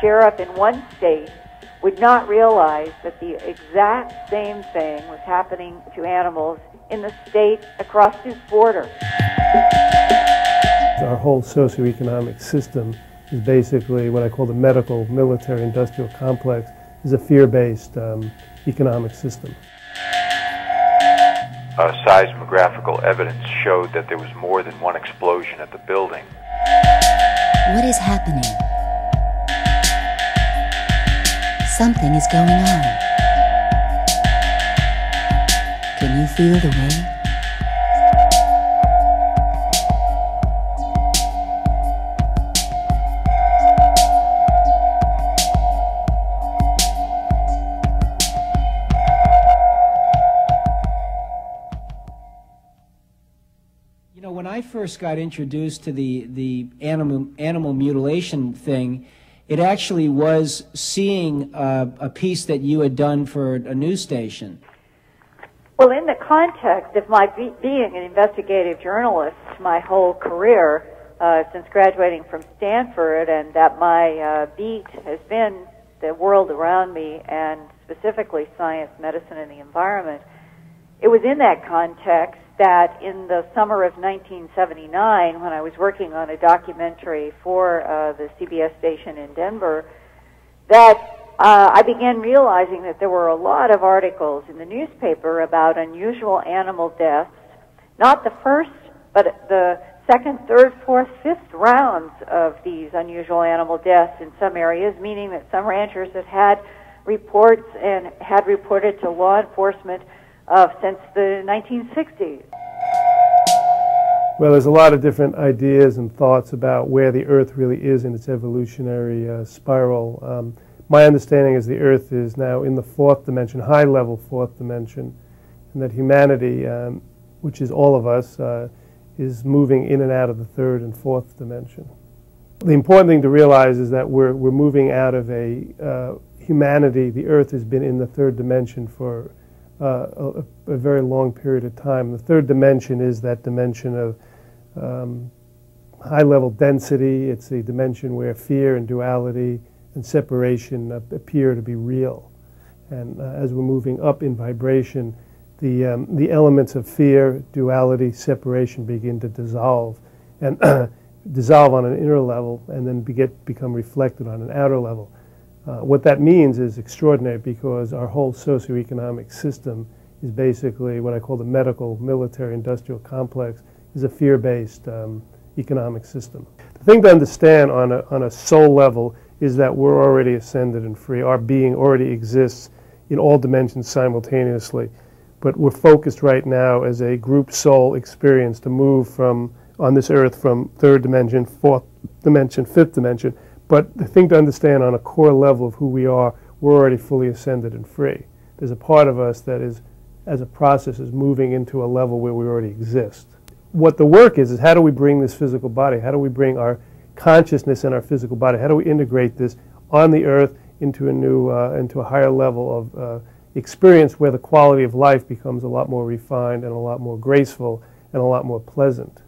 sheriff in one state would not realize that the exact same thing was happening to animals in the state across his border. Our whole socioeconomic system is basically what I call the medical, military, industrial complex, is a fear-based economic system. Seismographical evidence showed that there was more than one explosion at the building. What is happening? Something is going on. Can you feel the wind? You know, when I first got introduced to the animal mutilation thing, it actually was seeing a piece that you had done for a news station. Well, in the context of my being an investigative journalist my whole career, since graduating from Stanford, and that my beat has been the world around me, and specifically science, medicine, and the environment, it was in that context that in the summer of 1979, when I was working on a documentary for the CBS station in Denver, that I began realizing that there were a lot of articles in the newspaper about unusual animal deaths, not the first, but the second, third, fourth, fifth rounds of these unusual animal deaths in some areas, meaning that some ranchers had reports and had reported to law enforcement since the 1960s. Well, there's a lot of different ideas and thoughts about where the Earth really is in its evolutionary spiral. My understanding is the Earth is now in the fourth dimension, high-level fourth dimension, and that humanity, which is all of us, is moving in and out of the third and fourth dimension. The important thing to realize is that we're moving out of a humanity. The Earth has been in the third dimension for a very long period of time. The third dimension is that dimension of high-level density. It's a dimension where fear and duality and separation appear to be real. And as we're moving up in vibration, the elements of fear, duality, separation begin to dissolve, and dissolve on an inner level, and then become reflected on an outer level. What that means is extraordinary, because our whole socioeconomic system is basically what I call the medical, military, industrial complex, is a fear-based economic system. The thing to understand on a soul level is that we're already ascended and free. Our being already exists in all dimensions simultaneously. But we're focused right now as a group soul experience to move from, on this earth, from third dimension, fourth dimension, fifth dimension. But the thing to understand on a core level of who we are, we're already fully ascended and free. There's a part of us that is, as a process, is moving into a level where we already exist. What the work is how do we bring this physical body, how do we bring our consciousness in our physical body, how do we integrate this on the earth into a new, into a higher level of experience where the quality of life becomes a lot more refined and a lot more graceful and a lot more pleasant.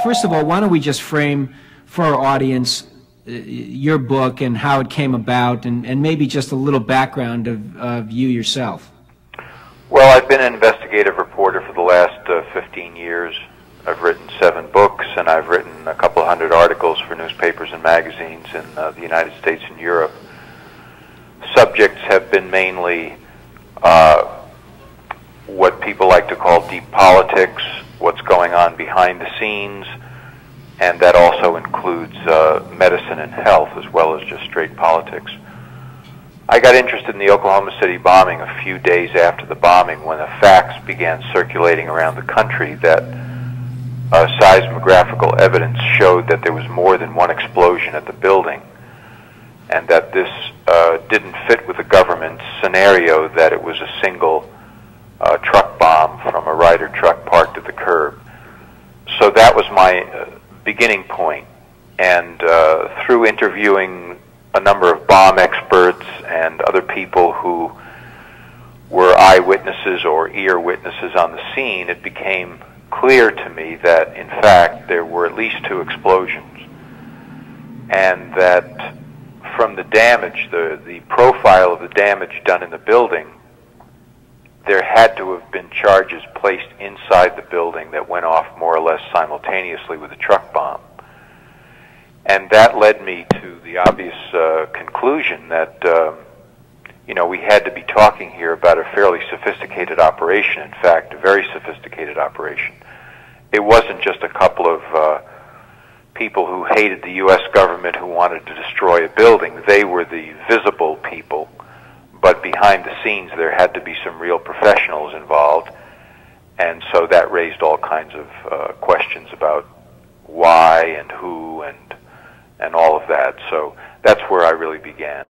First of all, why don't we just frame for our audience your book and how it came about, and maybe just a little background of you yourself. Well, I've been an investigative reporter for the last 15 years. I've written 7 books, and I've written a couple hundred articles for newspapers and magazines in the United States and Europe. Subjects have been mainly what people like to call deep politics, what's going on behind the scenes, and that also includes medicine and health as well as just straight politics. I got interested in the Oklahoma City bombing a few days after the bombing, when the facts began circulating around the country that seismographical evidence showed that there was more than one explosion at the building, and that this didn't fit with the government's scenario that it was a single truck bomb from a Ryder truck parked at the curb. So that was my beginning point, and through interviewing a number of bomb experts and other people who were eyewitnesses or ear witnesses on the scene, it became clear to me that, in fact, there were at least 2 explosions. and that from the damage, the profile of the damage done in the building, there had to have been charges placed inside the building that went off more or less simultaneously with the truck bomb. And that led me to the obvious conclusion that, you know, we had to be talking here about a fairly sophisticated operation, in fact, a very sophisticated operation. It wasn't just a couple of people who hated the U.S. government who wanted to destroy a building. They were the visible people, but behind the scenes there had to be some real professionals involved, and so that raised all kinds of questions about why and who and all of that. So that's where I really began.